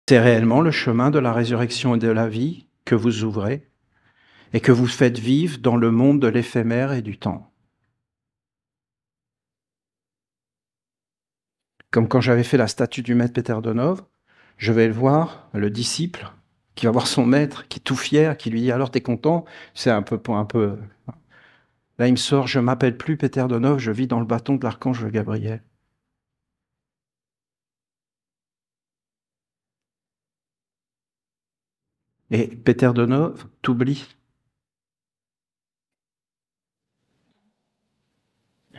C'est réellement le chemin de la résurrection et de la vie que vous ouvrez et que vous faites vivre dans le monde de l'éphémère et du temps. Comme quand j'avais fait la statue du maître Peter Donov, je vais le voir, le disciple, qui va voir son maître, qui est tout fier, qui lui dit « Alors, t'es content ?» C'est un peu... Là, il me sort « Je m'appelle plus Peter Donov, je vis dans le bâton de l'archange Gabriel. » Et Peter Donov t'oublie.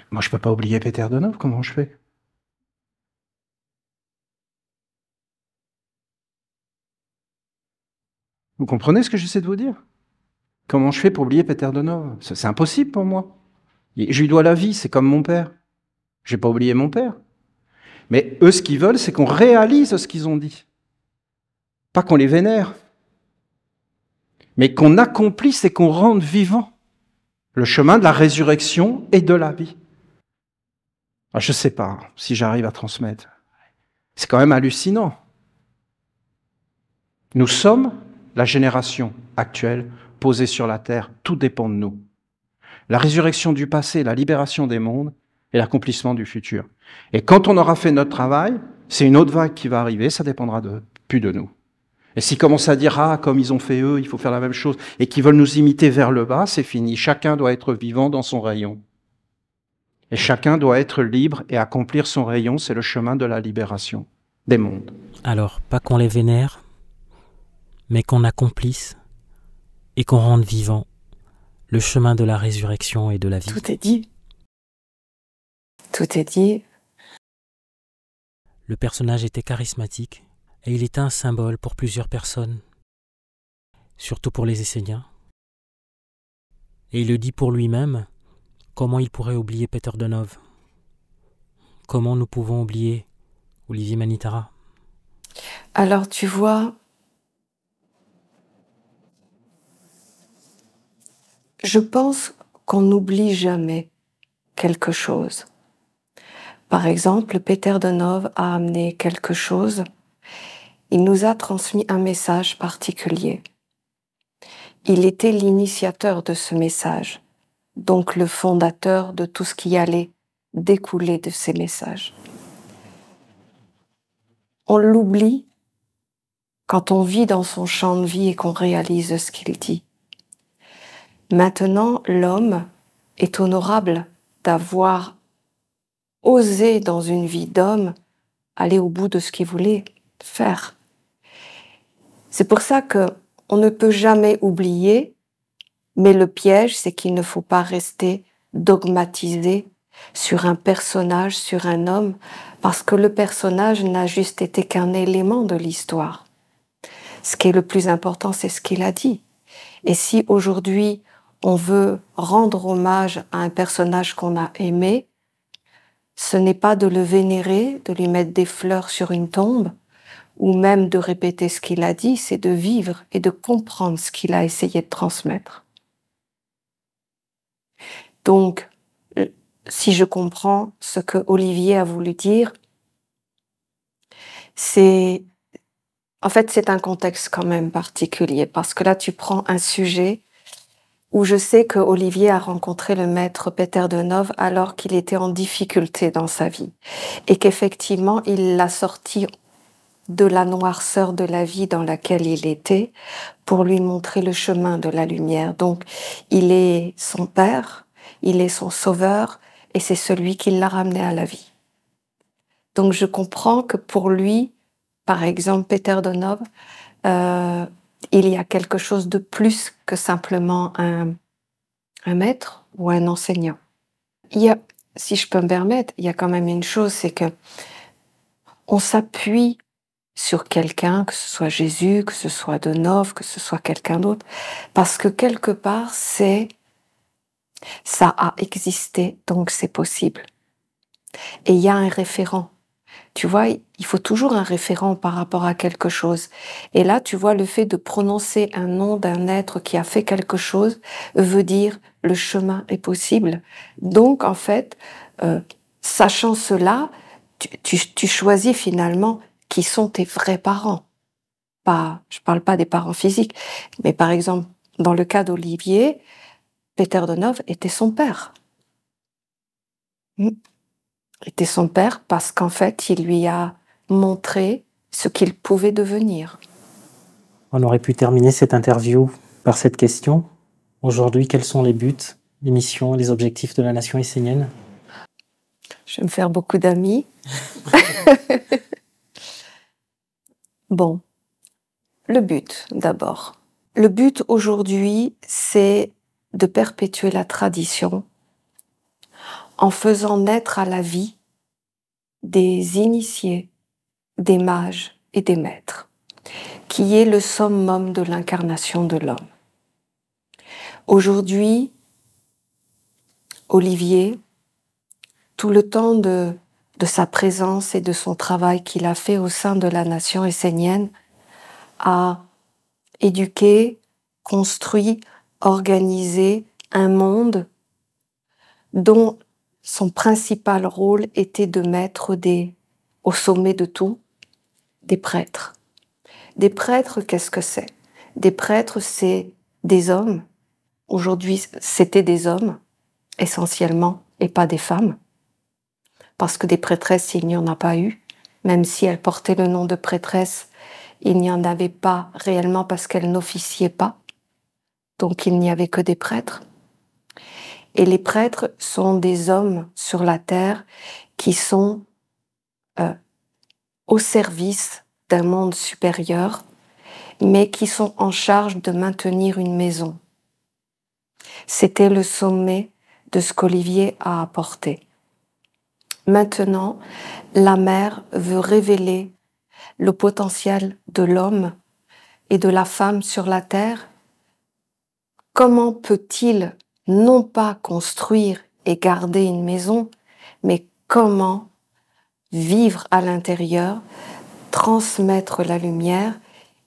Moi, je ne peux pas oublier Peter Donov, comment je fais? Vous comprenez ce que j'essaie de vous dire? Comment je fais pour oublier Peter Donov? C'est impossible pour moi. Je lui dois la vie, c'est comme mon père. Je n'ai pas oublié mon père. Mais eux, ce qu'ils veulent, c'est qu'on réalise ce qu'ils ont dit. Pas qu'on les vénère, mais qu'on accomplisse et qu'on rende vivant le chemin de la résurrection et de la vie. Alors, je ne sais pas si j'arrive à transmettre. C'est quand même hallucinant. Nous sommes la génération actuelle posée sur la terre. Tout dépend de nous. La résurrection du passé, la libération des mondes et l'accomplissement du futur. Et quand on aura fait notre travail, c'est une autre vague qui va arriver, ça dépendra plus de nous. Et s'ils commencent à dire « Ah, comme ils ont fait eux, il faut faire la même chose » et qu'ils veulent nous imiter vers le bas, c'est fini. Chacun doit être vivant dans son rayon. Et chacun doit être libre et accomplir son rayon, c'est le chemin de la libération des mondes. Alors, pas qu'on les vénère, mais qu'on accomplisse et qu'on rende vivant le chemin de la résurrection et de la vie. Tout est dit. Tout est dit. Le personnage était charismatique et il était un symbole pour plusieurs personnes, surtout pour les Esséniens. Et il le dit pour lui-même, comment il pourrait oublier Peter Donov? Comment nous pouvons oublier Olivier Manitara? Alors tu vois, je pense qu'on n'oublie jamais quelque chose. Par exemple, Peter Donov a amené quelque chose. Il nous a transmis un message particulier. Il était l'initiateur de ce message, donc le fondateur de tout ce qui allait découler de ces messages. On l'oublie quand on vit dans son champ de vie et qu'on réalise ce qu'il dit. Maintenant, l'homme est honorable d'avoir osé dans une vie d'homme aller au bout de ce qu'il voulait faire. C'est pour ça qu'on ne peut jamais oublier, mais le piège, c'est qu'il ne faut pas rester dogmatisé sur un personnage, sur un homme, parce que le personnage n'a juste été qu'un élément de l'histoire. Ce qui est le plus important, c'est ce qu'il a dit. Et si aujourd'hui, on veut rendre hommage à un personnage qu'on a aimé, ce n'est pas de le vénérer, de lui mettre des fleurs sur une tombe, ou même de répéter ce qu'il a dit, c'est de vivre et de comprendre ce qu'il a essayé de transmettre. Donc, si je comprends ce que Olivier a voulu dire, en fait, c'est un contexte quand même particulier, parce que là, tu prends un sujet où je sais que Olivier a rencontré le maître Peter Donov alors qu'il était en difficulté dans sa vie, et qu'effectivement, il l'a sorti de la noirceur de la vie dans laquelle il était pour lui montrer le chemin de la lumière. Donc, il est son père, il est son sauveur, et c'est celui qui l'a ramené à la vie. Donc, je comprends que pour lui, par exemple, Peter Donov, il y a quelque chose de plus que simplement un maître ou un enseignant. Si je peux me permettre, il y a quand même une chose, c'est que on s'appuie sur quelqu'un, que ce soit Jésus, que ce soit Donov, que ce soit quelqu'un d'autre, parce que quelque part, ça a existé, donc c'est possible. Et il y a un référent. Tu vois, il faut toujours un référent par rapport à quelque chose. Et là, tu vois, le fait de prononcer un nom d'un être qui a fait quelque chose veut dire le chemin est possible. Donc, en fait, sachant cela, tu choisis finalement qui sont tes vrais parents. je parle pas des parents physiques, mais par exemple, dans le cas d'Olivier, Peter de Nov était son père. Était son père parce qu'en fait, il lui a montré ce qu'il pouvait devenir. On aurait pu terminer cette interview par cette question. Aujourd'hui, quels sont les buts, les missions, les objectifs de la nation essénienne? Je vais me faire beaucoup d'amis. Bon, le but d'abord. Le but aujourd'hui, c'est de perpétuer la tradition en faisant naître à la vie des initiés, des mages et des maîtres, qui est le summum de l'incarnation de l'homme. Aujourd'hui, Olivier, tout le temps de sa présence et de son travail qu'il a fait au sein de la nation essénienne, a éduqué, construit, organisé un monde dont son principal rôle était de mettre au sommet de tout, des prêtres. Des prêtres, qu'est-ce que c'est? Des prêtres, c'est des hommes. Aujourd'hui, c'était des hommes, essentiellement, et pas des femmes. Parce que des prêtresses, il n'y en a pas eu. Même si elles portaient le nom de prêtresses, il n'y en avait pas réellement parce qu'elles n'officiaient pas. Donc il n'y avait que des prêtres. Et les prêtres sont des hommes sur la terre qui sont au service d'un monde supérieur, mais qui sont en charge de maintenir une maison. C'était le sommet de ce qu'Olivier a apporté. Maintenant, la mère veut révéler le potentiel de l'homme et de la femme sur la terre. Comment peut-il non pas construire et garder une maison, mais comment vivre à l'intérieur, transmettre la lumière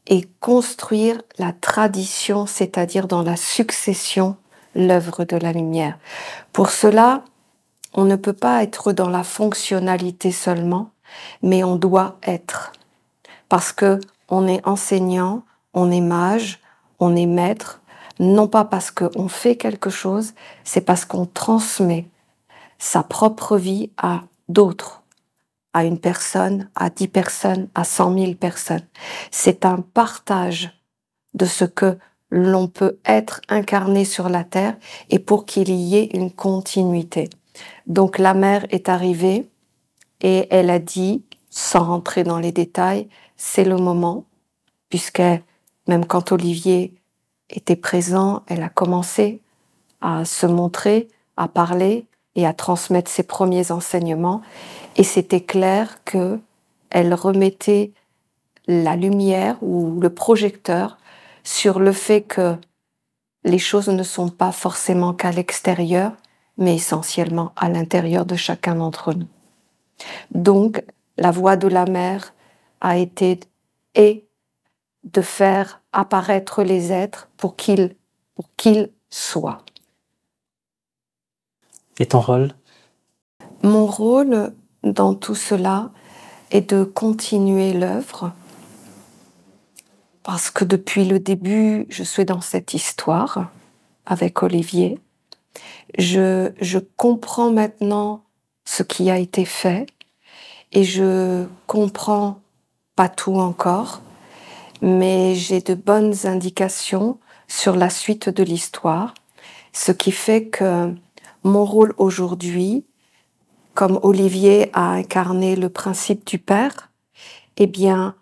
et construire la tradition, c'est-à-dire dans la succession, l'œuvre de la lumière. Pour cela, on ne peut pas être dans la fonctionnalité seulement, mais on doit être. Parce que on est enseignant, on est mage, on est maître, non pas parce qu'on fait quelque chose, c'est parce qu'on transmet sa propre vie à d'autres, à une personne, à 10 personnes, à 100 000 personnes. C'est un partage de ce que l'on peut être incarné sur la terre et pour qu'il y ait une continuité. Donc la mère est arrivée et elle a dit, sans rentrer dans les détails, c'est le moment, puisque même quand Olivier était présent, elle a commencé à se montrer, à parler et à transmettre ses premiers enseignements. Et c'était clair que elle remettait la lumière ou le projecteur sur le fait que les choses ne sont pas forcément qu'à l'extérieur, mais essentiellement à l'intérieur de chacun d'entre nous. Donc, la voix de la mère a été de faire apparaître les êtres pour qu'ils soient. Et ton rôle? Mon rôle dans tout cela est de continuer l'œuvre, parce que depuis le début, je suis dans cette histoire avec Olivier. Je comprends maintenant ce qui a été fait et je comprends pas tout encore, mais j'ai de bonnes indications sur la suite de l'histoire, ce qui fait que mon rôle aujourd'hui, comme Olivier a incarné le principe du père, eh bien,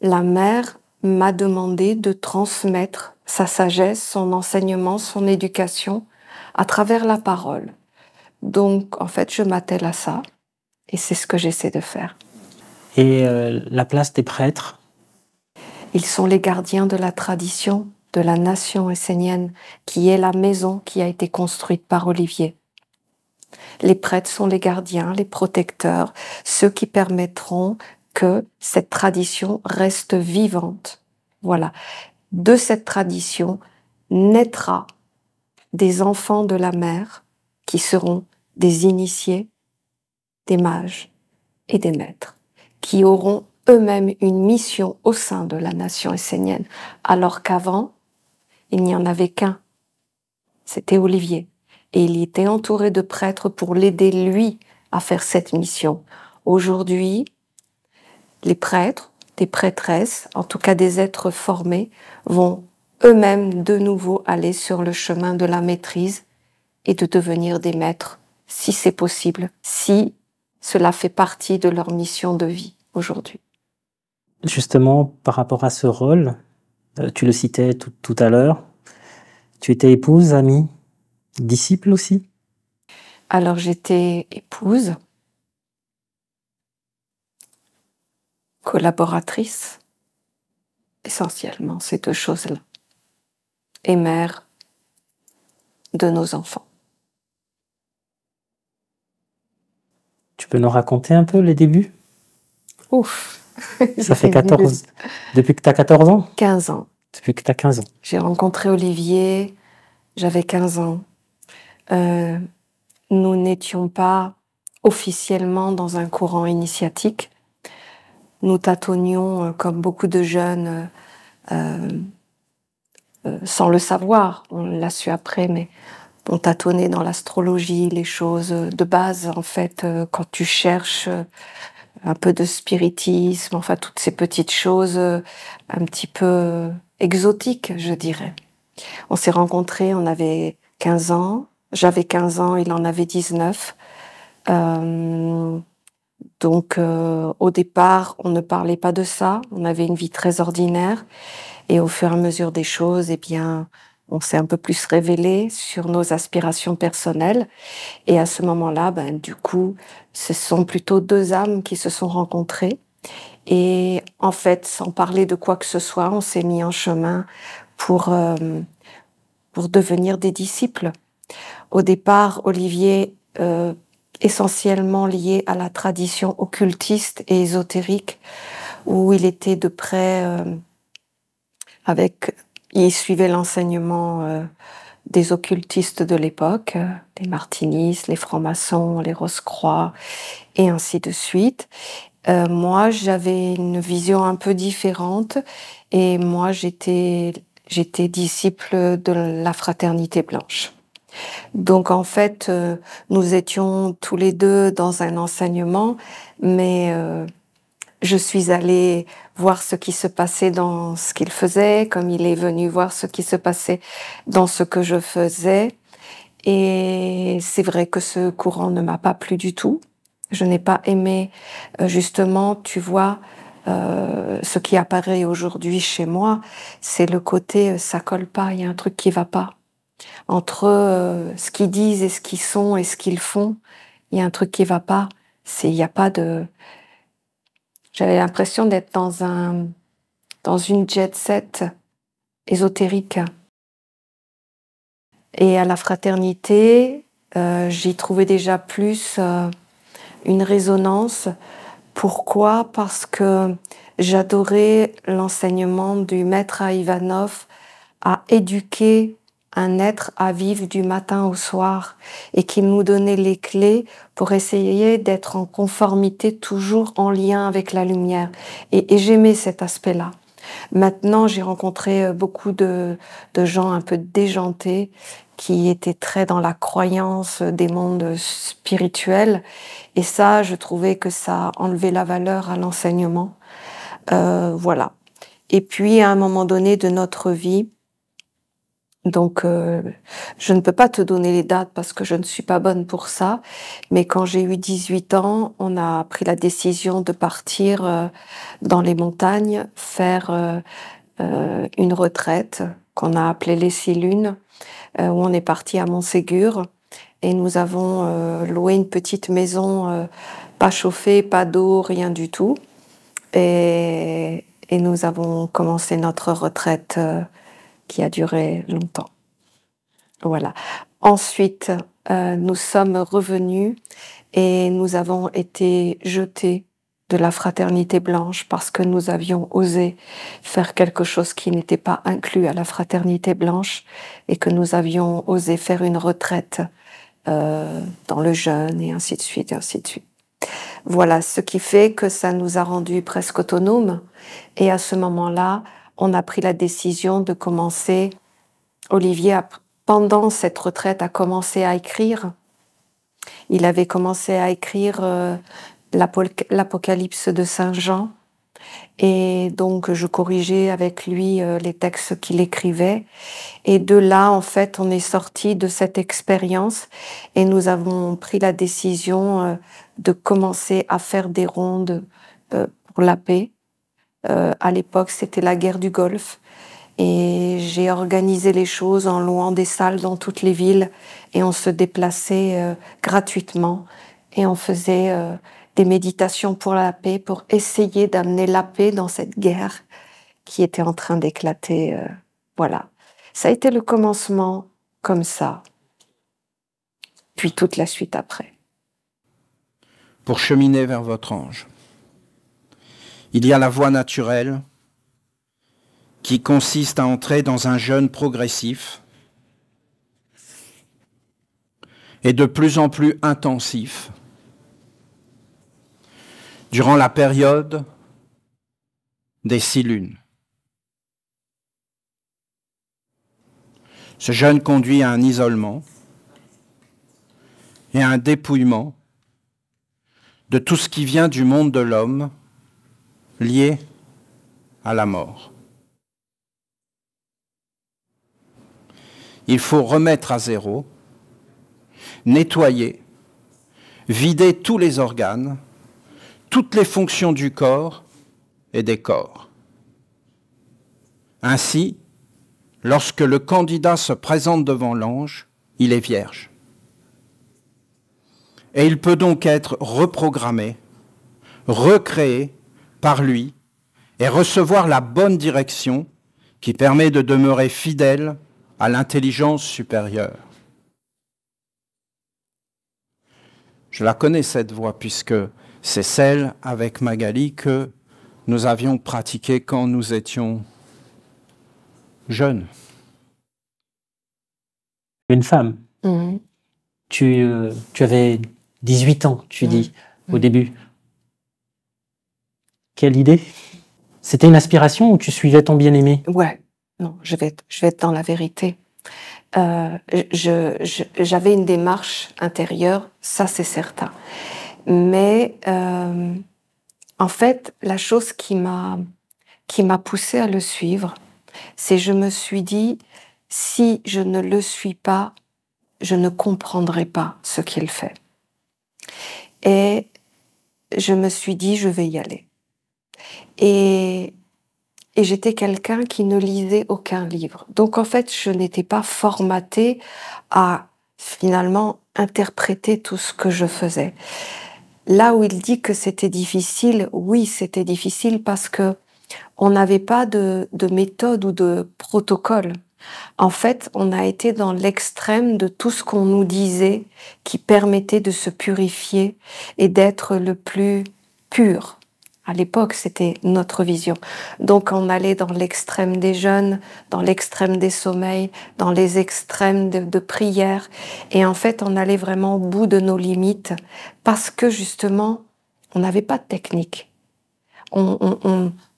la mère m'a demandé de transmettre sa sagesse, son enseignement, son éducation à travers la parole. Donc, en fait, je m'attelle à ça et c'est ce que j'essaie de faire. Et la place des prêtres? Ils sont les gardiens de la tradition de la nation essénienne, qui est la maison qui a été construite par Olivier. Les prêtres sont les gardiens, les protecteurs, ceux qui permettront que cette tradition reste vivante. Voilà. De cette tradition naîtra des enfants de la mère qui seront des initiés, des mages et des maîtres, qui auront eux-mêmes une mission au sein de la nation essénienne, alors qu'avant, il n'y en avait qu'un. C'était Olivier. Et il était entouré de prêtres pour l'aider, lui, à faire cette mission. Aujourd'hui, les prêtres, des prêtresses, en tout cas des êtres formés, vont eux-mêmes de nouveau aller sur le chemin de la maîtrise et de devenir des maîtres, si c'est possible, si cela fait partie de leur mission de vie aujourd'hui. Justement, par rapport à ce rôle, tu le citais tout à l'heure, tu étais épouse, amie, disciple aussi? Alors j'étais épouse, collaboratrice, essentiellement ces deux choses-là, et mère de nos enfants. Tu peux nous raconter un peu les débuts? Ouf. Ça fait 14... Depuis que tu as 14 ans? 15 ans. Depuis que tu as 15 ans. J'ai rencontré Olivier, j'avais 15 ans. Nous n'étions pas officiellement dans un courant initiatique. Nous tâtonnions, comme beaucoup de jeunes, sans le savoir. On l'a su après, mais on tâtonnait dans l'astrologie, les choses de base, en fait, quand tu cherches un peu de spiritisme, enfin, toutes ces petites choses un petit peu exotiques, je dirais. On s'est rencontrés, on avait 15 ans. J'avais 15 ans, il en avait 19. Donc, au départ, on ne parlait pas de ça. On avait une vie très ordinaire. Et au fur et à mesure des choses, eh bien, on s'est un peu plus révélé sur nos aspirations personnelles. Et à ce moment-là, du coup, ce sont plutôt deux âmes qui se sont rencontrées. Et en fait, sans parler de quoi que ce soit, on s'est mis en chemin pour devenir des disciples. Au départ, Olivier, essentiellement lié à la tradition occultiste et ésotérique, où il était de près il suivait l'enseignement des occultistes de l'époque, les martinistes, les francs-maçons, les Rose-Croix, et ainsi de suite. Moi, j'avais une vision un peu différente, et moi, j'étais disciple de la Fraternité Blanche. Donc en fait, nous étions tous les deux dans un enseignement, mais je suis allée voir ce qui se passait dans ce qu'il faisait, comme il est venu voir ce qui se passait dans ce que je faisais. Et c'est vrai que ce courant ne m'a pas plu du tout. Je n'ai pas aimé, justement, tu vois, ce qui apparaît aujourd'hui chez moi, c'est le côté ça colle pas, il y a un truc qui va pas. Entre ce qu'ils disent et ce qu'ils sont et ce qu'ils font, il y a un truc qui va pas. Il y a pas de... J'avais l'impression d'être dans une jet set ésotérique. Et à la fraternité, j'y trouvais déjà plus une résonance. Pourquoi? Parce que j'adorais l'enseignement du maître Ivanov à éduquer un être à vivre du matin au soir et qui nous donnait les clés pour essayer d'être en conformité, toujours en lien avec la lumière. Et j'aimais cet aspect-là. Maintenant, j'ai rencontré beaucoup de gens un peu déjantés qui étaient très dans la croyance des mondes spirituels. Et ça, je trouvais que ça enlevait la valeur à l'enseignement. Voilà. Et puis, à un moment donné de notre vie, donc, je ne peux pas te donner les dates parce que je ne suis pas bonne pour ça. Mais quand j'ai eu 18 ans, on a pris la décision de partir dans les montagnes, faire une retraite qu'on a appelée les 6 lunes, où on est parti à Montségur. Et nous avons loué une petite maison, pas chauffée, pas d'eau, rien du tout. Et nous avons commencé notre retraite qui a duré longtemps. Voilà. Ensuite, nous sommes revenus et nous avons été jetés de la Fraternité Blanche parce que nous avions osé faire quelque chose qui n'était pas inclus à la Fraternité Blanche et que nous avions osé faire une retraite dans le jeûne et ainsi de suite, et ainsi de suite. Voilà, ce qui fait que ça nous a rendus presque autonomes. Et à ce moment-là, on a pris la décision de commencer. Olivier, pendant cette retraite, a commencé à écrire. Il avait commencé à écrire l'Apocalypse de Saint Jean. Et donc, je corrigeais avec lui les textes qu'il écrivait. Et de là, en fait, on est sorti de cette expérience et nous avons pris la décision de commencer à faire des rondes pour la paix. À l'époque, c'était la guerre du Golfe. Et j'ai organisé les choses en louant des salles dans toutes les villes et on se déplaçait gratuitement et on faisait des méditations pour la paix, pour essayer d'amener la paix dans cette guerre qui était en train d'éclater. Voilà. Ça a été le commencement comme ça, puis toute la suite après. Pour cheminer vers votre ange, il y a la voie naturelle qui consiste à entrer dans un jeûne progressif et de plus en plus intensif durant la période des 6 lunes. Ce jeûne conduit à un isolement et à un dépouillement de tout ce qui vient du monde de l'homme lié à la mort. Il faut remettre à zéro, nettoyer, vider tous les organes, toutes les fonctions du corps et des corps. Ainsi, lorsque le candidat se présente devant l'ange, il est vierge. Et il peut donc être reprogrammé, recréé par lui et recevoir la bonne direction qui permet de demeurer fidèle à l'intelligence supérieure. Je la connais cette voie puisque c'est celle avec Magali que nous avions pratiquée quand nous étions jeunes. Une femme. Tu avais 18 ans, tu dis, au début. Quelle idée? C'était une aspiration ou tu suivais ton bien-aimé? Ouais, non, je vais être dans la vérité. J'avais une démarche intérieure, ça c'est certain. Mais en fait, la chose qui m'a poussée à le suivre, c'est je me suis dit, si je ne le suis pas, je ne comprendrai pas ce qu'il fait. Et je me suis dit, je vais y aller. Et j'étais quelqu'un qui ne lisait aucun livre. Donc en fait, je n'étais pas formatée à finalement interpréter tout ce que je faisais. Là où il dit que c'était difficile, oui, c'était difficile parce que on n'avait pas de méthode ou de protocole. En fait, on a été dans l'extrême de tout ce qu'on nous disait qui permettait de se purifier et d'être le plus pur. À l'époque, c'était notre vision. Donc, on allait dans l'extrême des jeûnes, dans l'extrême des sommeils, dans les extrêmes de prière. Et en fait, on allait vraiment au bout de nos limites parce que justement, on n'avait pas de technique.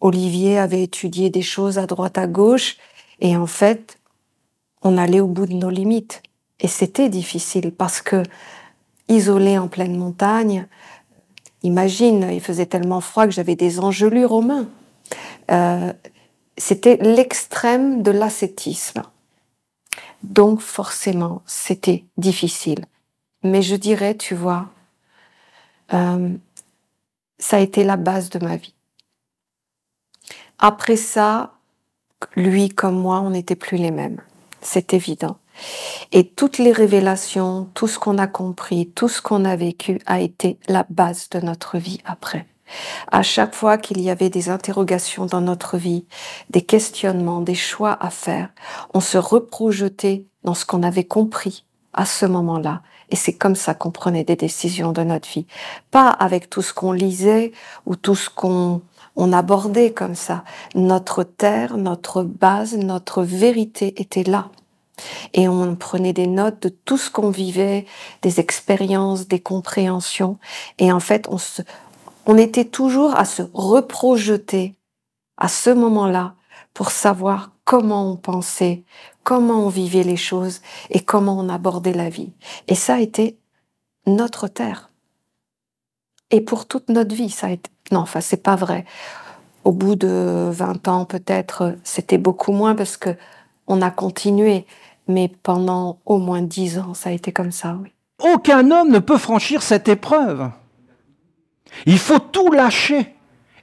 Olivier avait étudié des choses à droite, à gauche, et en fait, on allait au bout de nos limites. Et c'était difficile parce que, isolé en pleine montagne, imagine, il faisait tellement froid que j'avais des engelures aux mains. C'était l'extrême de l'ascétisme. Donc forcément, c'était difficile. Mais je dirais, tu vois, ça a été la base de ma vie. Après ça, lui comme moi, on n'était plus les mêmes. C'est évident. Et toutes les révélations, tout ce qu'on a compris, tout ce qu'on a vécu a été la base de notre vie après. À chaque fois qu'il y avait des interrogations dans notre vie, des questionnements, des choix à faire, on se reprojetait dans ce qu'on avait compris à ce moment-là. Et c'est comme ça qu'on prenait des décisions de notre vie. Pas avec tout ce qu'on lisait ou tout ce qu'on abordait comme ça. Notre terre, notre base, notre vérité était là. Et on prenait des notes de tout ce qu'on vivait, des expériences, des compréhensions. Et en fait, on était toujours à se reprojeter à ce moment-là pour savoir comment on pensait, comment on vivait les choses et comment on abordait la vie. Et ça a été notre terre. Et pour toute notre vie, ça a été... Non, enfin, c'est pas vrai. Au bout de 20 ans, peut-être, c'était beaucoup moins parce que on a continué. Mais pendant au moins 10 ans, ça a été comme ça, oui. Aucun homme ne peut franchir cette épreuve. Il faut tout lâcher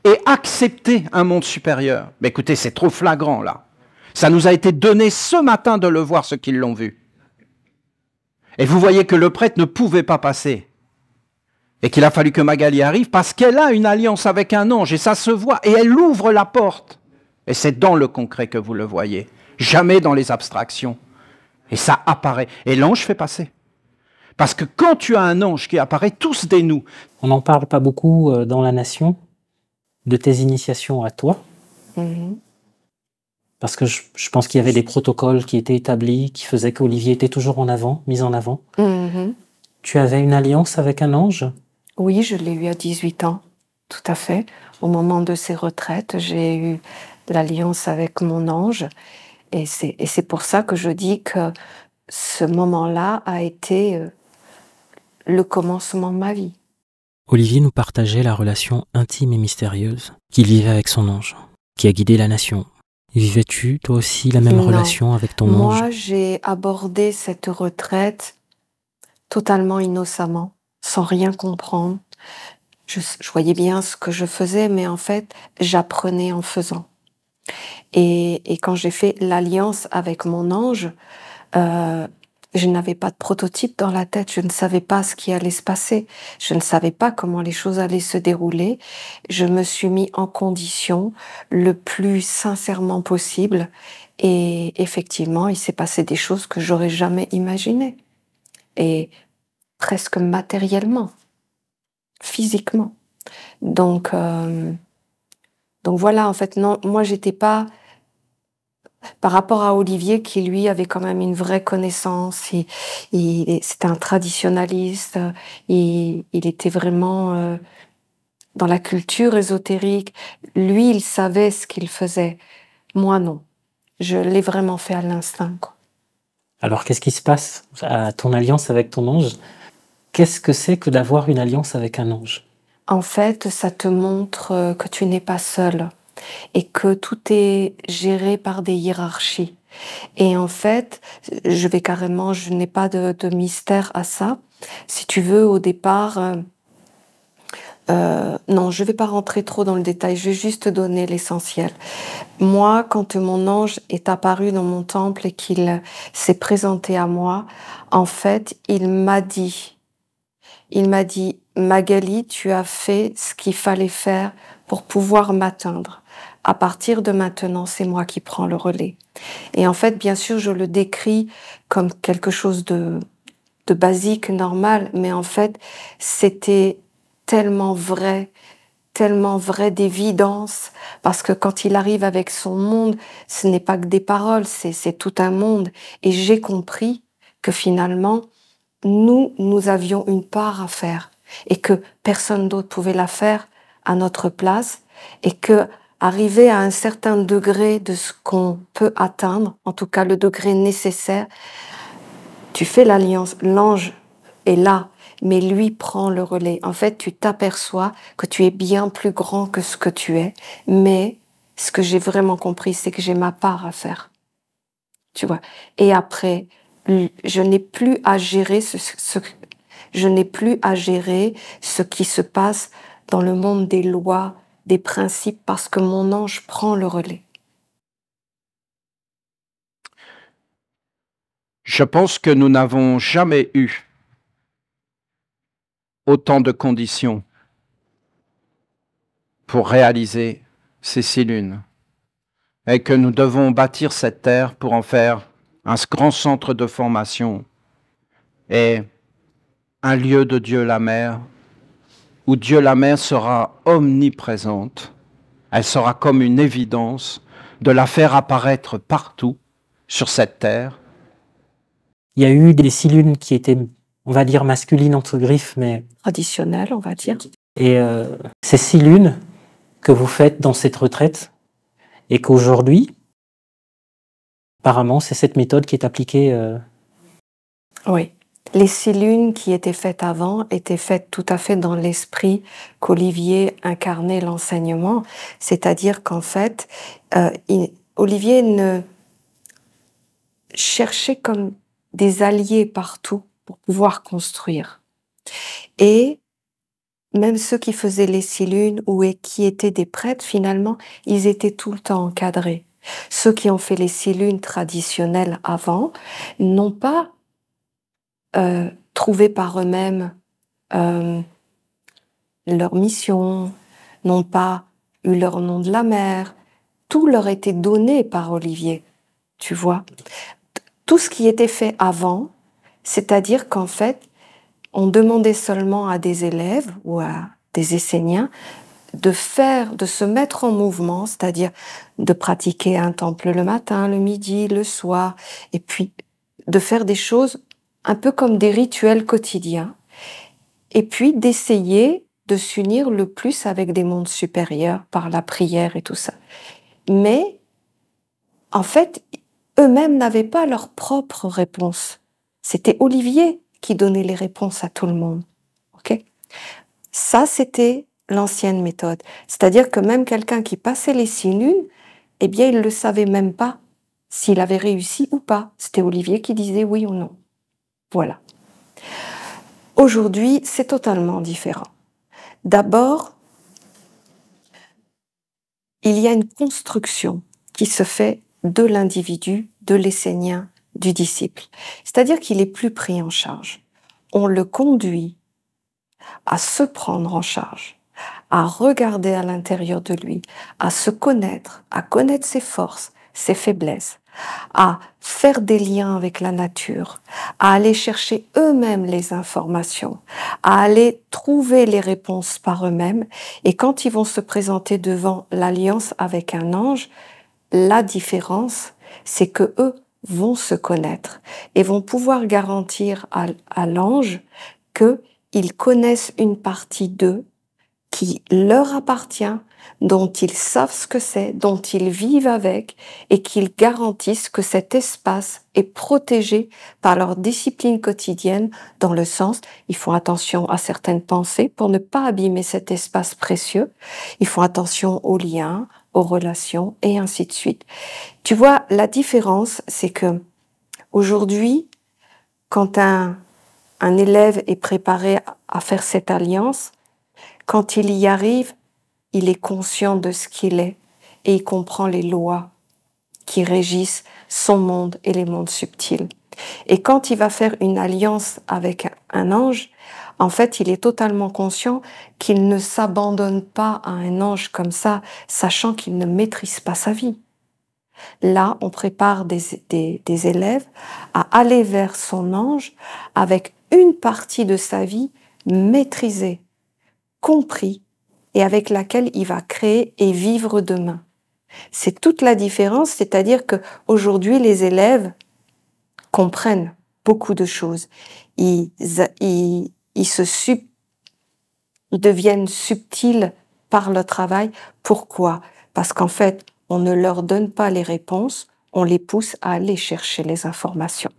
et accepter un monde supérieur. Mais écoutez, c'est trop flagrant, là. Ça nous a été donné ce matin de le voir, ceux qui l'ont vu. Et vous voyez que le prêtre ne pouvait pas passer. Et qu'il a fallu que Magali arrive parce qu'elle a une alliance avec un ange et ça se voit. Et elle ouvre la porte. Et c'est dans le concret que vous le voyez. Jamais dans les abstractions. Et ça apparaît. Et l'ange fait passer. Parce que quand tu as un ange qui apparaît, tout se dénoue. On n'en parle pas beaucoup dans la nation de tes initiations à toi. Parce que je pense qu'il y avait des protocoles qui étaient établis, qui faisaient qu'Olivier était toujours en avant, mis en avant. Tu avais une alliance avec un ange ? Oui, je l'ai eu à 18 ans, tout à fait. Au moment de ses retraites, j'ai eu l'alliance avec mon ange. Et c'est pour ça que je dis que ce moment-là a été le commencement de ma vie. Olivier nous partageait la relation intime et mystérieuse qu'il vivait avec son ange, qui a guidé la nation. Vivais-tu, toi aussi, la même relation avec ton ange ? Moi, j'ai abordé cette retraite totalement innocemment, sans rien comprendre. Je voyais bien ce que je faisais, mais en fait, j'apprenais en faisant. Et quand j'ai fait l'alliance avec mon ange, je n'avais pas de prototype dans la tête, je ne savais pas ce qui allait se passer, je ne savais pas comment les choses allaient se dérouler. Je me suis mis en condition le plus sincèrement possible et effectivement, il s'est passé des choses que j'aurais jamais imaginées. Et presque matériellement, physiquement. Donc voilà, en fait, non, moi j'étais pas... Par rapport à Olivier, qui lui avait quand même une vraie connaissance, c'était un traditionnaliste, il était vraiment dans la culture ésotérique. Lui, il savait ce qu'il faisait. Moi, non. Je l'ai vraiment fait à l'instinct, quoi. Alors, qu'est-ce qui se passe à ton alliance avec ton ange ? Qu'est-ce que c'est que d'avoir une alliance avec un ange ? En fait, ça te montre que tu n'es pas seul et que tout est géré par des hiérarchies. Et en fait, je n'ai pas de mystère à ça. Si tu veux, au départ, non, je vais pas rentrer trop dans le détail, je vais juste te donner l'essentiel. Moi, quand mon ange est apparu dans mon temple et qu'il s'est présenté à moi, en fait, il m'a dit, Magali, tu as fait ce qu'il fallait faire pour pouvoir m'atteindre. À partir de maintenant, c'est moi qui prends le relais. Et en fait, bien sûr, je le décris comme quelque chose de basique, normal, mais en fait, c'était tellement vrai d'évidence, parce que quand il arrive avec son monde, ce n'est pas que des paroles, c'est tout un monde. Et j'ai compris que finalement, nous avions une part à faire et que personne d'autre pouvait la faire à notre place et que arriver à un certain degré de ce qu'on peut atteindre, en tout cas le degré nécessaire, tu fais l'alliance, l'ange est là, mais lui prend le relais. En fait, tu t'aperçois que tu es bien plus grand que ce que tu es, mais ce que j'ai vraiment compris, c'est que j'ai ma part à faire. Tu vois. Et après, je n'ai plus à gérer je n'ai plus à gérer ce qui se passe dans le monde des lois, des principes, parce que mon ange prend le relais. Je pense que nous n'avons jamais eu autant de conditions pour réaliser ces 6 lunes et que nous devons bâtir cette terre pour en faire un grand centre de formation et un lieu de Dieu la Mère où Dieu la Mère sera omniprésente. Elle sera comme une évidence de la faire apparaître partout sur cette terre il y a eu des 6 lunes qui étaient, on va dire, masculines entre griffes, mais... Traditionnel, on va dire. Et ces 6 lunes que vous faites dans cette retraite, et qu'aujourd'hui, apparemment, c'est cette méthode qui est appliquée. Oui. Les 6 lunes qui étaient faites avant étaient faites tout à fait dans l'esprit qu'Olivier incarnait l'enseignement, c'est-à-dire qu'en fait, Olivier ne cherchait comme des alliés partout pour pouvoir construire. Et même ceux qui faisaient les 6 lunes ou qui étaient des prêtres, finalement, ils étaient tout le temps encadrés. Ceux qui ont fait les 6 lunes traditionnelles avant n'ont pas trouvé par eux-mêmes leur mission, n'ont pas eu leur nom de la mère. Tout leur était donné par Olivier, tu vois. Tout ce qui était fait avant, c'est-à-dire qu'en fait, on demandait seulement à des élèves ou à des Esséniens de se mettre en mouvement, c'est-à-dire de pratiquer un temple le matin, le midi, le soir, et puis de faire des choses un peu comme des rituels quotidiens, et puis d'essayer de s'unir le plus avec des mondes supérieurs par la prière et tout ça. Mais, en fait, eux-mêmes n'avaient pas leur propre réponse. C'était Olivier qui donnait les réponses à tout le monde. Ok ? Ça, c'était l'ancienne méthode. C'est-à-dire que même quelqu'un qui passait les 6 lunes, eh bien, il ne le savait même pas s'il avait réussi ou pas. C'était Olivier qui disait oui ou non. Voilà. Aujourd'hui, c'est totalement différent. D'abord, il y a une construction qui se fait de l'individu, de l'essénien, du disciple. C'est-à-dire qu'il est plus pris en charge. On le conduit à se prendre en charge, à regarder à l'intérieur de lui, à se connaître, à connaître ses forces, ses faiblesses, à faire des liens avec la nature, à aller chercher eux-mêmes les informations, à aller trouver les réponses par eux-mêmes. Et quand ils vont se présenter devant l'alliance avec un ange, la différence, c'est que eux vont se connaître et vont pouvoir garantir à l'ange qu'ils connaissent une partie d'eux qui leur appartient, dont ils savent ce que c'est, dont ils vivent avec, et qu'ils garantissent que cet espace est protégé par leur discipline quotidienne, dans le sens, ils font attention à certaines pensées pour ne pas abîmer cet espace précieux, ils font attention aux liens, aux relations, et ainsi de suite. Tu vois, la différence, c'est que aujourd'hui, quand un élève est préparé à faire cette alliance, quand il y arrive, il est conscient de ce qu'il est et il comprend les lois qui régissent son monde et les mondes subtils. Et quand il va faire une alliance avec un ange, en fait, il est totalement conscient qu'il ne s'abandonne pas à un ange comme ça, sachant qu'il ne maîtrise pas sa vie. Là, on prépare des élèves à aller vers son ange avec une partie de sa vie maîtrisée, compris, et avec laquelle il va créer et vivre demain. C'est toute la différence, c'est-à-dire que aujourd'hui les élèves comprennent beaucoup de choses. Ils deviennent subtils par le travail. Pourquoi ? Parce qu'en fait, on ne leur donne pas les réponses, on les pousse à aller chercher les informations.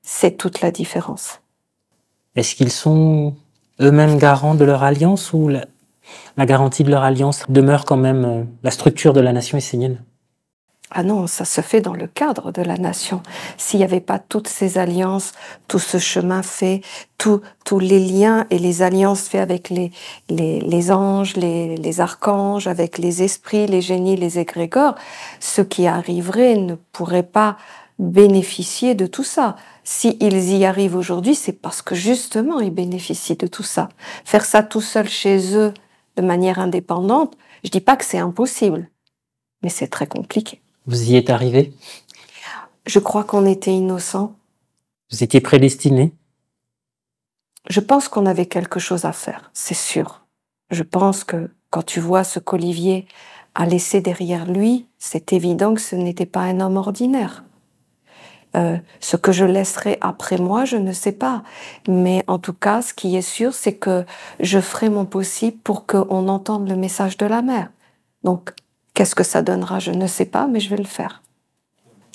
C'est toute la différence. Est-ce qu'ils sont eux-mêmes garants de leur alliance ou la garantie de leur alliance demeure quand même la structure de la nation essénienne ? Ah non, ça se fait dans le cadre de la nation. S'il n'y avait pas toutes ces alliances, tout ce chemin fait, tous les liens et les alliances faits avec les anges, les archanges, avec les esprits, les génies, les égrégores, ceux qui arriveraient ne pourraient pas bénéficier de tout ça. S'ils y arrivent aujourd'hui, c'est parce que justement ils bénéficient de tout ça. Faire ça tout seul chez eux, de manière indépendante, je dis pas que c'est impossible, mais c'est très compliqué. Vous y êtes arrivé ? Je crois qu'on était innocents. Vous étiez prédestinés ? Je pense qu'on avait quelque chose à faire, c'est sûr. Je pense que quand tu vois ce qu'Olivier a laissé derrière lui, c'est évident que ce n'était pas un homme ordinaire. Ce que je laisserai après moi, je ne sais pas. Mais en tout cas, ce qui est sûr, c'est que je ferai mon possible pour qu'on entende le message de la mère. Donc, qu'est-ce que ça donnera? Je ne sais pas, mais je vais le faire.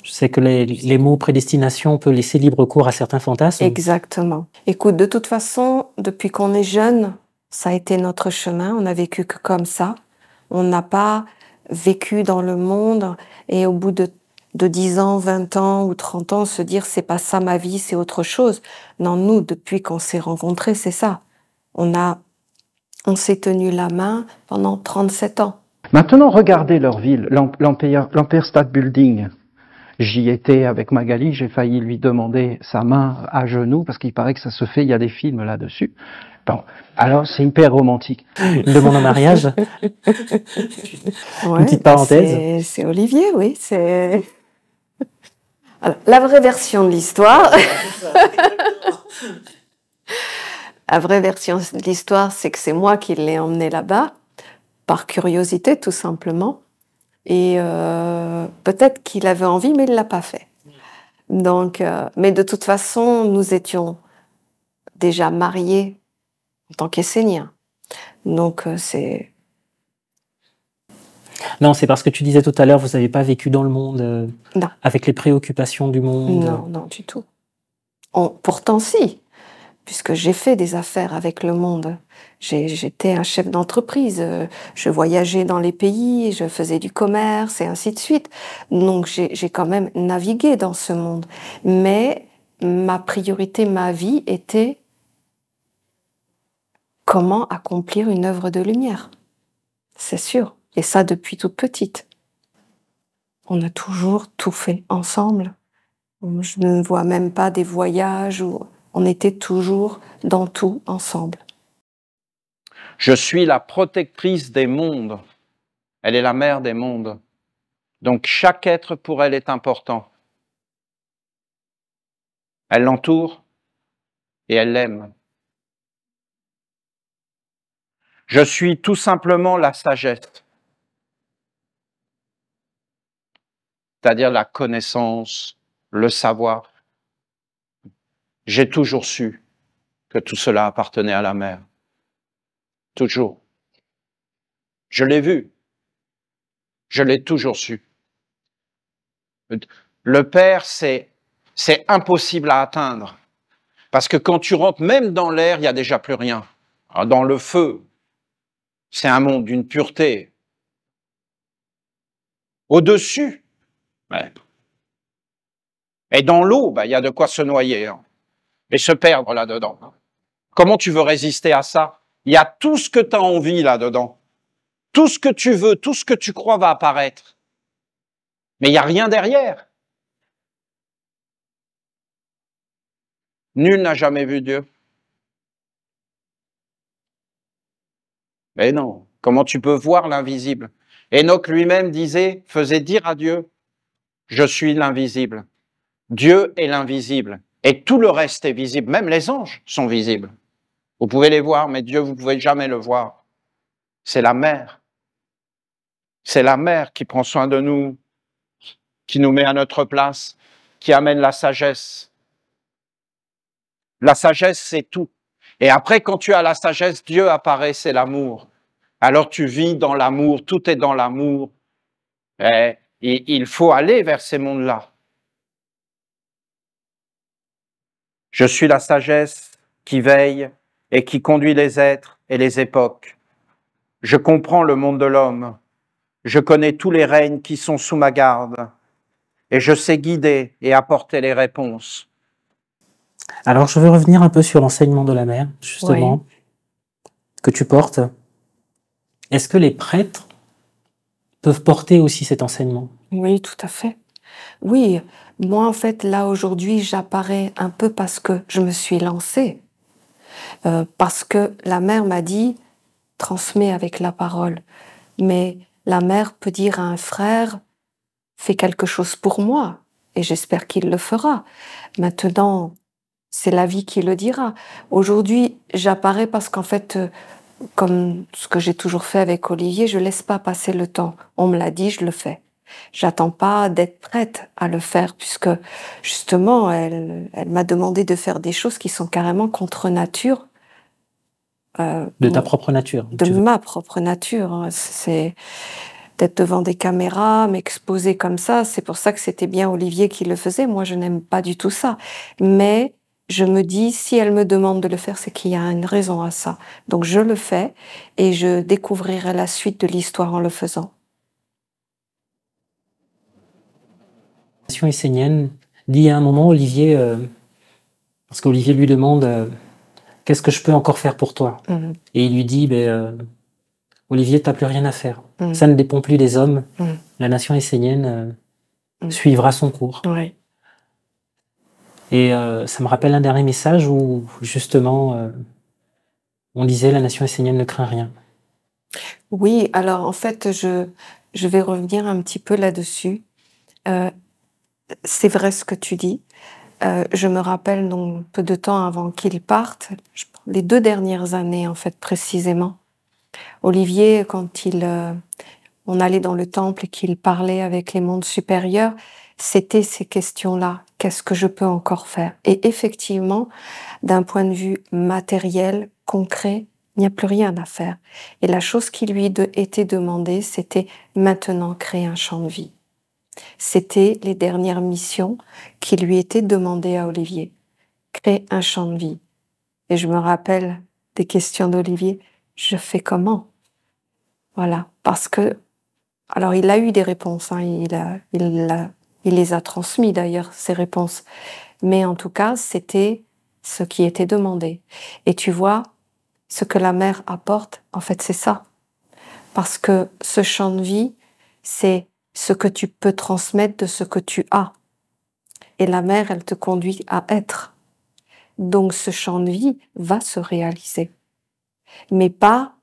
Je sais que les mots prédestination peuvent laisser libre cours à certains fantasmes. Exactement. Écoute, de toute façon, depuis qu'on est jeune, ça a été notre chemin. On n'a vécu que comme ça. On n'a pas vécu dans le monde et au bout de 10 ans, 20 ans ou 30 ans, se dire c'est pas ça ma vie, c'est autre chose. Non, nous, depuis qu'on s'est rencontrés, c'est ça. On s'est tenu la main pendant 37 ans. Maintenant, regardez leur ville, l'Empire State Building. J'y étais avec Magali, j'ai failli lui demander sa main à genoux, parce qu'il paraît que ça se fait, il y a des films là-dessus. Bon, alors c'est hyper romantique. Une demande en mariage. Ouais, une petite parenthèse. C'est Olivier, oui. C'est alors, la vraie version de l'histoire. La vraie version de l'histoire, c'est que c'est moi qui l'ai emmené là-bas, par curiosité tout simplement. Et peut-être qu'il avait envie, mais il l'a pas fait. Donc, mais de toute façon, nous étions déjà mariés en tant qu'Esséniens. Donc, c'est... Non, c'est parce que tu disais tout à l'heure, vous n'avez pas vécu dans le monde avec les préoccupations du monde. Non, non, du tout. Pourtant, si, puisque j'ai fait des affaires avec le monde. J'étais un chef d'entreprise, je voyageais dans les pays, je faisais du commerce et ainsi de suite. Donc, j'ai quand même navigué dans ce monde. Mais ma priorité, ma vie était comment accomplir une œuvre de lumière. C'est sûr. Et ça depuis toute petite. On a toujours tout fait ensemble. Je ne vois même pas des voyages où on était toujours dans tout ensemble. Je suis la protectrice des mondes. Elle est la mère des mondes. Donc chaque être pour elle est important. Elle l'entoure et elle l'aime. Je suis tout simplement la sagesse. C'est-à-dire la connaissance, le savoir. J'ai toujours su que tout cela appartenait à la mère. Toujours. Je l'ai vu. Je l'ai toujours su. Le Père, c'est impossible à atteindre. Parce que quand tu rentres même dans l'air, il n'y a déjà plus rien. Alors, dans le feu, c'est un monde d'une pureté. Au-dessus, ouais. Et dans l'eau, il y a de quoi se noyer et se perdre là-dedans. Comment tu veux résister à ça? Il y a tout ce que tu as envie là-dedans. Tout ce que tu veux, tout ce que tu crois va apparaître. Mais il n'y a rien derrière. Nul n'a jamais vu Dieu. Mais non, comment tu peux voir l'invisible? Enoch lui-même faisait dire à Dieu, je suis l'invisible. Dieu est l'invisible. Et tout le reste est visible. Même les anges sont visibles. Vous pouvez les voir, mais Dieu, vous ne pouvez jamais le voir. C'est la mère. C'est la mère qui prend soin de nous, qui nous met à notre place, qui amène la sagesse. La sagesse, c'est tout. Et après, quand tu as la sagesse, Dieu apparaît, c'est l'amour. Alors tu vis dans l'amour, tout est dans l'amour. Et il faut aller vers ces mondes-là. Je suis la sagesse qui veille et qui conduit les êtres et les époques. Je comprends le monde de l'homme. Je connais tous les règnes qui sont sous ma garde. Et je sais guider et apporter les réponses. Alors, je veux revenir un peu sur l'enseignement de la mère, justement, que tu portes. Est-ce que les prêtres peuvent porter aussi cet enseignement? Oui, tout à fait. Oui, moi, en fait, là, aujourd'hui, j'apparais un peu parce que je me suis lancée. Parce que la mère m'a dit, transmets avec la parole. Mais la mère peut dire à un frère, fais quelque chose pour moi. Et j'espère qu'il le fera. Maintenant, c'est la vie qui le dira. Aujourd'hui, j'apparais parce qu'en fait, comme ce que j'ai toujours fait avec Olivier, je laisse pas passer le temps. On me l'a dit, je le fais. J'attends pas d'être prête à le faire, puisque justement, elle m'a demandé de faire des choses qui sont carrément contre nature. De ta propre nature. De ma propre nature. Hein. C'est d'être devant des caméras, m'exposer comme ça. C'est pour ça que c'était bien Olivier qui le faisait. Moi, je n'aime pas du tout ça. Mais je me dis, si elle me demande de le faire, c'est qu'il y a une raison à ça. Donc je le fais et je découvrirai la suite de l'histoire en le faisant. La nation essénienne dit à un moment, Olivier, parce qu'Olivier lui demande qu'est-ce que je peux encore faire pour toi? Et il lui dit, Olivier, t'as plus rien à faire. Ça ne dépend plus des hommes. La nation essénienne suivra son cours. Oui. Et ça me rappelle un dernier message où justement on disait la nation essénienne ne craint rien. Oui, alors en fait, je vais revenir un petit peu là-dessus. C'est vrai ce que tu dis. Je me rappelle donc peu de temps avant qu'il parte, les 2 dernières années en fait précisément. Olivier, quand on allait dans le temple et qu'il parlait avec les mondes supérieurs, c'était ces questions-là. Qu'est-ce que je peux encore faire? Et effectivement, d'un point de vue matériel, concret, il n'y a plus rien à faire. Et la chose qui lui était demandée, c'était maintenant créer un champ de vie. C'était les dernières missions qui lui étaient demandées à Olivier. Créer un champ de vie. Et je me rappelle des questions d'Olivier. Je fais comment? Voilà. Parce que, alors il a eu des réponses, hein, il les a transmis d'ailleurs, ces réponses. Mais en tout cas, c'était ce qui était demandé. Et tu vois, ce que la mère apporte, en fait, c'est ça. Parce que ce champ de vie, c'est ce que tu peux transmettre de ce que tu as. Et la mère, elle te conduit à être. Donc ce champ de vie va se réaliser. Mais pas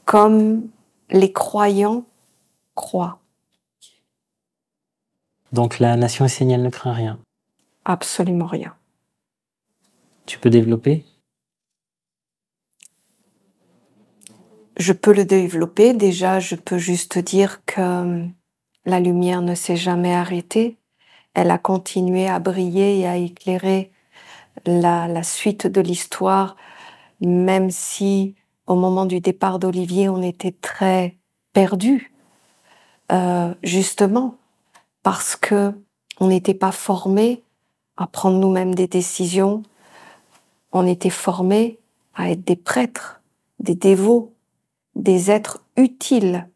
comme les croyants croient. Donc la nation essénienne ne craint rien. Absolument rien. Tu peux développer? Je peux le développer. Déjà, je peux juste dire que la lumière ne s'est jamais arrêtée. Elle a continué à briller et à éclairer la suite de l'histoire, même si au moment du départ d'Olivier, on était très perdus, justement parce que on n'était pas formés à prendre nous-mêmes des décisions. On était formés à être des prêtres, des dévots, des êtres utiles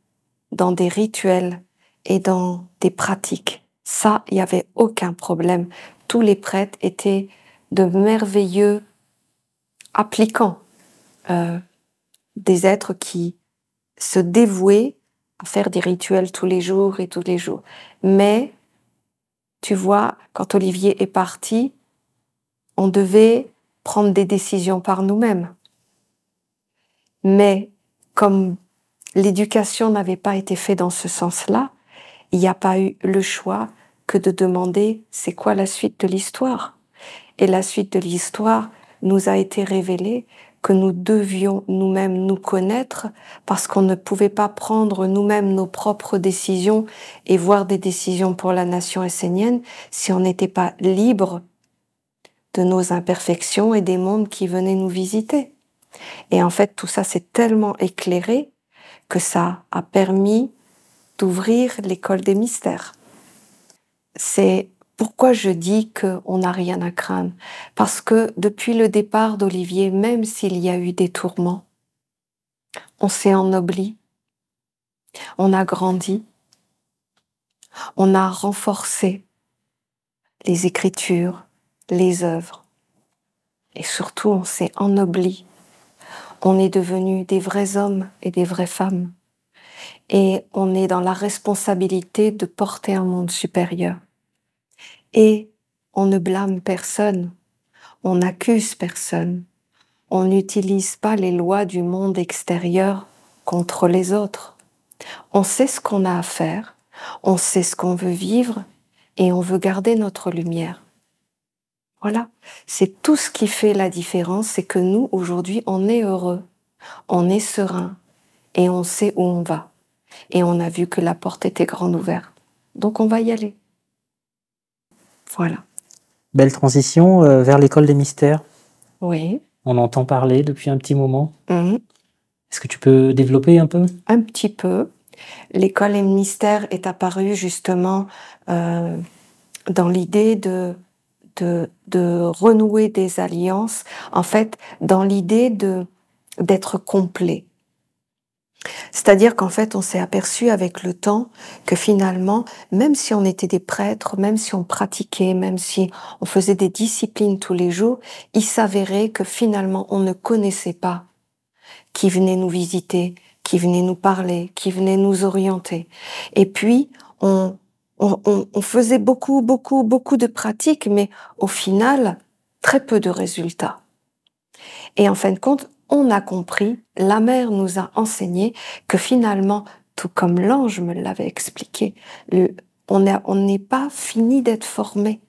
dans des rituels et dans des pratiques. Ça, il n'y avait aucun problème. Tous les prêtres étaient de merveilleux applicants, des êtres qui se dévouaient à faire des rituels tous les jours et tous les jours. Mais, tu vois, quand Olivier est parti, on devait prendre des décisions par nous-mêmes. Mais, comme l'éducation n'avait pas été faite dans ce sens-là, il n'y a pas eu le choix que de demander c'est quoi la suite de l'histoire. Et la suite de l'histoire nous a été révélée que nous devions nous-mêmes nous connaître parce qu'on ne pouvait pas prendre nous-mêmes nos propres décisions et voir des décisions pour la nation essénienne si on n'était pas libre de nos imperfections et des mondes qui venaient nous visiter. Et en fait, tout ça s'est tellement éclairé que ça a permis d'ouvrir l'école des mystères. C'est pourquoi je dis qu'on n'a rien à craindre. Parce que depuis le départ d'Olivier, même s'il y a eu des tourments, on s'est ennobli, on a grandi, on a renforcé les écritures, les œuvres. Et surtout, on s'est ennobli. On est devenus des vrais hommes et des vraies femmes. Et on est dans la responsabilité de porter un monde supérieur. Et on ne blâme personne, on n'accuse personne, on n'utilise pas les lois du monde extérieur contre les autres. On sait ce qu'on a à faire, on sait ce qu'on veut vivre et on veut garder notre lumière. Voilà, c'est tout ce qui fait la différence, c'est que nous, aujourd'hui, on est heureux, on est serein et on sait où on va. Et on a vu que la porte était grande ouverte. Donc on va y aller. Voilà. Belle transition vers l'école des mystères. Oui. On entend parler depuis un petit moment. Mhm. Est-ce que tu peux développer un peu? Un petit peu. L'école des mystères est apparue justement dans l'idée de renouer des alliances, en fait, dans l'idée d'être complet. C'est-à-dire qu'en fait, on s'est aperçu avec le temps que finalement, même si on était des prêtres, même si on pratiquait, même si on faisait des disciplines tous les jours, il s'avérait que finalement, on ne connaissait pas qui venait nous visiter, qui venait nous parler, qui venait nous orienter. Et puis, on faisait beaucoup de pratiques, mais au final, très peu de résultats. Et en fin de compte, on a compris, la mère nous a enseigné que finalement, tout comme l'ange me l'avait expliqué, on n'est pas fini d'être formé.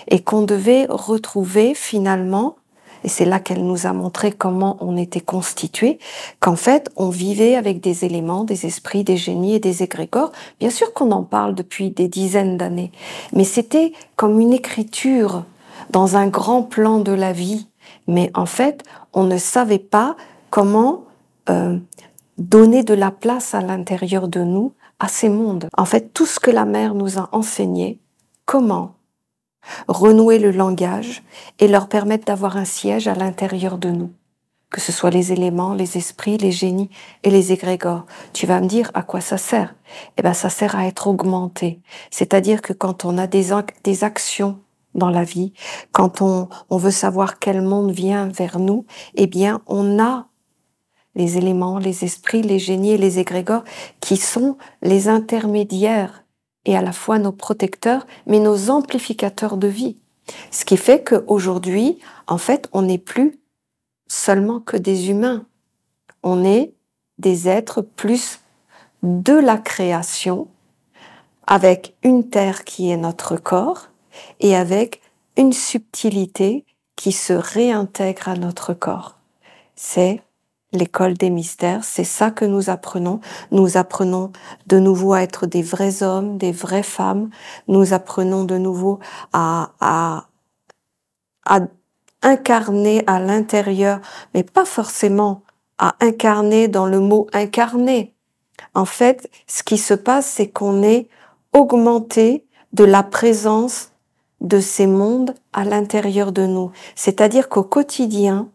Et qu'on devait retrouver finalement, et c'est là qu'elle nous a montré comment on était constitué, qu'en fait, on vivait avec des éléments, des esprits, des génies et des égrégores. Bien sûr qu'on en parle depuis des dizaines d'années, mais c'était comme une écriture dans un grand plan de la vie. Mais en fait, on ne savait pas comment donner de la place à l'intérieur de nous à ces mondes. En fait, tout ce que la mère nous a enseigné, comment renouer le langage et leur permettre d'avoir un siège à l'intérieur de nous, que ce soit les éléments, les esprits, les génies et les égrégores. Tu vas me dire à quoi ça sert? Eh bien, ça sert à être augmenté. C'est-à-dire que quand on a des actions dans la vie, quand on veut savoir quel monde vient vers nous, eh bien, on a les éléments, les esprits, les génies et les égrégores qui sont les intermédiaires et à la fois nos protecteurs, mais nos amplificateurs de vie. Ce qui fait qu'aujourd'hui, en fait, on n'est plus seulement que des humains. On est des êtres plus de la création, avec une terre qui est notre corps et avec une subtilité qui se réintègre à notre corps. C'est l'école des mystères, c'est ça que nous apprenons. Nous apprenons de nouveau à être des vrais hommes, des vraies femmes. Nous apprenons de nouveau à incarner à l'intérieur, mais pas forcément à incarner dans le mot incarner. En fait, ce qui se passe, c'est qu'on est augmenté de la présence de ces mondes à l'intérieur de nous. C'est-à-dire qu'au quotidien,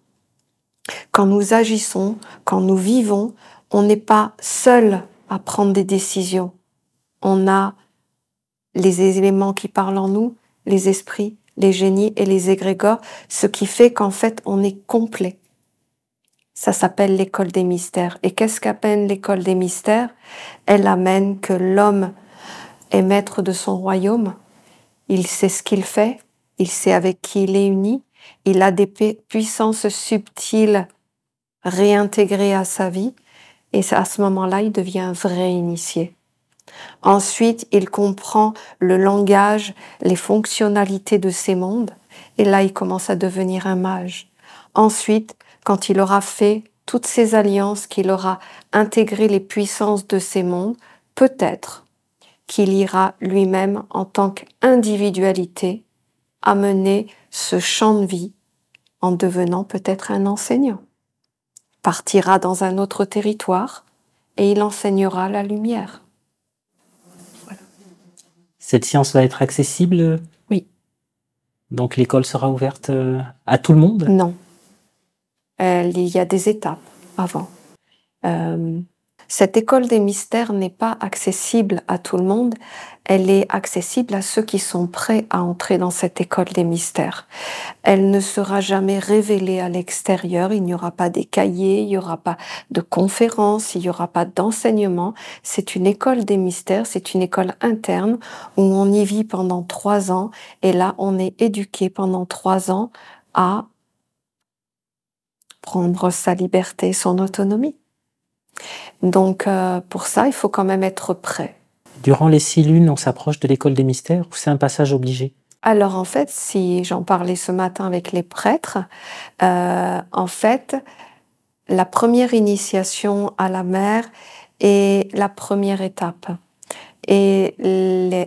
quand nous agissons, quand nous vivons, on n'est pas seul à prendre des décisions. On a les éléments qui parlent en nous, les esprits, les génies et les égrégores, ce qui fait qu'en fait, on est complet. Ça s'appelle l'école des mystères. Et qu'est-ce qu'appelle l'école des mystères? Elle amène que l'homme est maître de son royaume, il sait ce qu'il fait, il sait avec qui il est uni, il a des puissances subtiles réintégrées à sa vie, et à ce moment-là, il devient un vrai initié. Ensuite, il comprend le langage, les fonctionnalités de ces mondes, et là, il commence à devenir un mage. Ensuite, quand il aura fait toutes ces alliances, qu'il aura intégré les puissances de ces mondes, peut-être qu'il ira lui-même, en tant qu'individualité, amener ce champ de vie en devenant peut-être un enseignant. Partira dans un autre territoire et il enseignera la lumière. Voilà. Cette science va être accessible? Oui. Donc l'école sera ouverte à tout le monde? Non. Il y a des étapes avant. Cette école des mystères n'est pas accessible à tout le monde, elle est accessible à ceux qui sont prêts à entrer dans cette école des mystères. Elle ne sera jamais révélée à l'extérieur, il n'y aura pas des cahiers, il n'y aura pas de conférences, il n'y aura pas d'enseignement. C'est une école des mystères, c'est une école interne où on y vit pendant 3 ans et là on est éduqué pendant 3 ans à prendre sa liberté, son autonomie. Donc, pour ça, il faut quand même être prêt. Durant les 6 lunes, on s'approche de l'école des mystères ou c'est un passage obligé? Alors, en fait, si j'en parlais ce matin avec les prêtres, en fait, la première initiation à la mer est la première étape. Et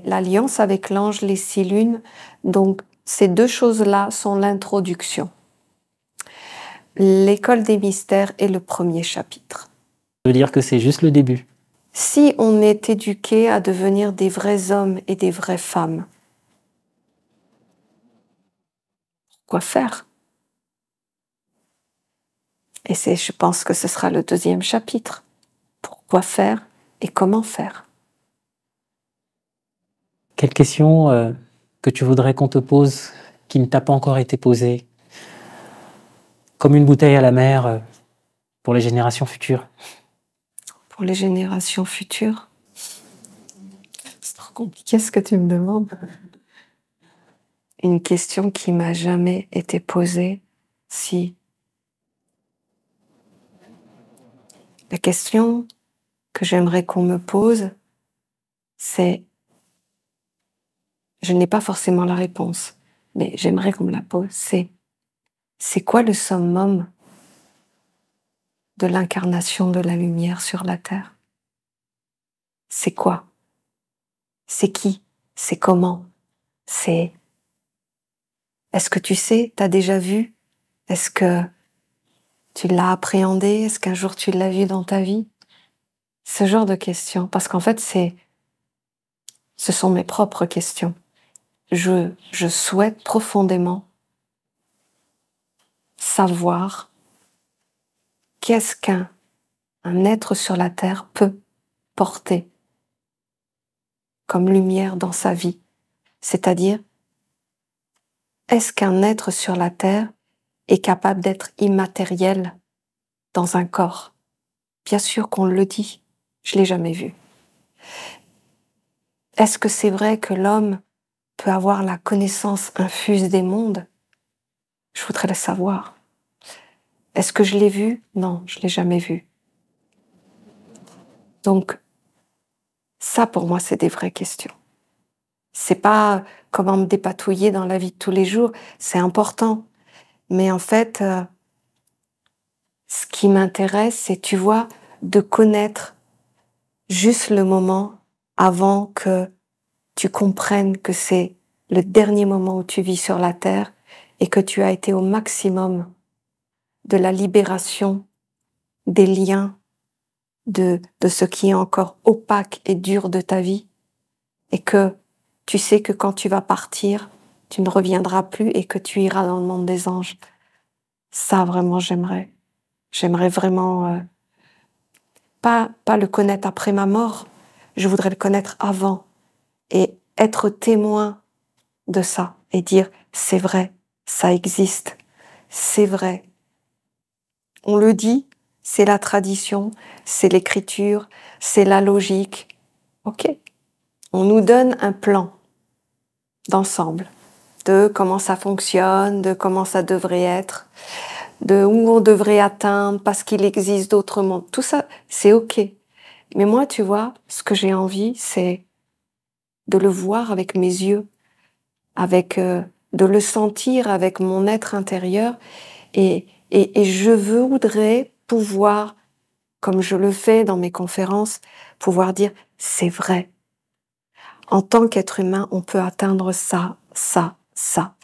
l'alliance avec l'ange, les 6 lunes, donc ces deux choses-là sont l'introduction. L'école des mystères est le premier chapitre. Ça veut dire que c'est juste le début. Si on est éduqué à devenir des vrais hommes et des vraies femmes, quoi faire? Et je pense que ce sera le deuxième chapitre. Pourquoi faire et comment faire? Quelle question que tu voudrais qu'on te pose qui ne t'a pas encore été posée? Comme une bouteille à la mer pour les générations futures. Pour les générations futures? C'est trop compliqué ce que tu me demandes. Une question qui m'a jamais été posée, si. La question que j'aimerais qu'on me pose, c'est, je n'ai pas forcément la réponse, mais j'aimerais qu'on me la pose, c'est quoi le summum de l'incarnation de la lumière sur la Terre? C'est quoi? C'est qui? C'est comment? C'est... Est-ce que tu sais? T'as déjà vu? Est-ce que tu l'as appréhendé? Est-ce qu'un jour tu l'as vu dans ta vie? Ce genre de questions. Parce qu'en fait, ce sont mes propres questions. Je souhaite profondément savoir qu'est-ce qu'un être sur la Terre peut porter comme lumière dans sa vie. C'est-à-dire, est-ce qu'un être sur la Terre est capable d'être immatériel dans un corps? Bien sûr qu'on le dit, je l'ai jamais vu. Est-ce que c'est vrai que l'homme peut avoir la connaissance infuse des mondes? Je voudrais le savoir. Est-ce que je l'ai vu? Non, je l'ai jamais vu. Donc, ça pour moi, c'est des vraies questions. C'est pas comment me dépatouiller dans la vie de tous les jours, c'est important. Mais en fait, ce qui m'intéresse, c'est, tu vois, de connaître juste le moment avant que tu comprennes que c'est le dernier moment où tu vis sur la Terre et que tu as été au maximum de la libération des liens, de ce qui est encore opaque et dur de ta vie, et que tu sais que quand tu vas partir, tu ne reviendras plus et que tu iras dans le monde des anges. Ça, vraiment, j'aimerais vraiment pas le connaître après ma mort, je voudrais le connaître avant et être témoin de ça et dire c'est vrai, ça existe, c'est vrai. On le dit, c'est la tradition, c'est l'écriture, c'est la logique. Ok, on nous donne un plan d'ensemble de comment ça fonctionne, de comment ça devrait être, de où on devrait atteindre parce qu'il existe d'autres mondes. Tout ça, c'est ok. Mais moi, tu vois, ce que j'ai envie, c'est de le voir avec mes yeux, de le sentir avec mon être intérieur. Et je voudrais pouvoir, comme je le fais dans mes conférences, pouvoir dire, c'est vrai. En tant qu'être humain, on peut atteindre ça, ça, ça.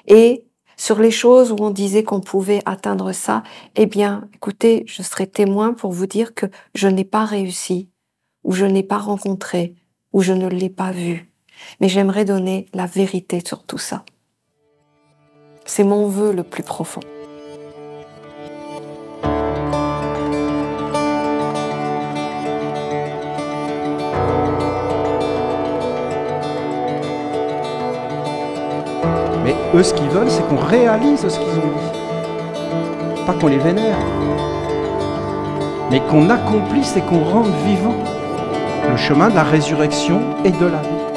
Et sur les choses où on disait qu'on pouvait atteindre ça, eh bien, écoutez, je serai témoin pour vous dire que je n'ai pas réussi, ou je n'ai pas rencontré, ou je ne l'ai pas vu. Mais j'aimerais donner la vérité sur tout ça. C'est mon vœu le plus profond. Mais eux, ce qu'ils veulent, c'est qu'on réalise ce qu'ils ont dit. Pas qu'on les vénère, mais qu'on accomplisse et qu'on rende vivant le chemin de la résurrection et de la vie.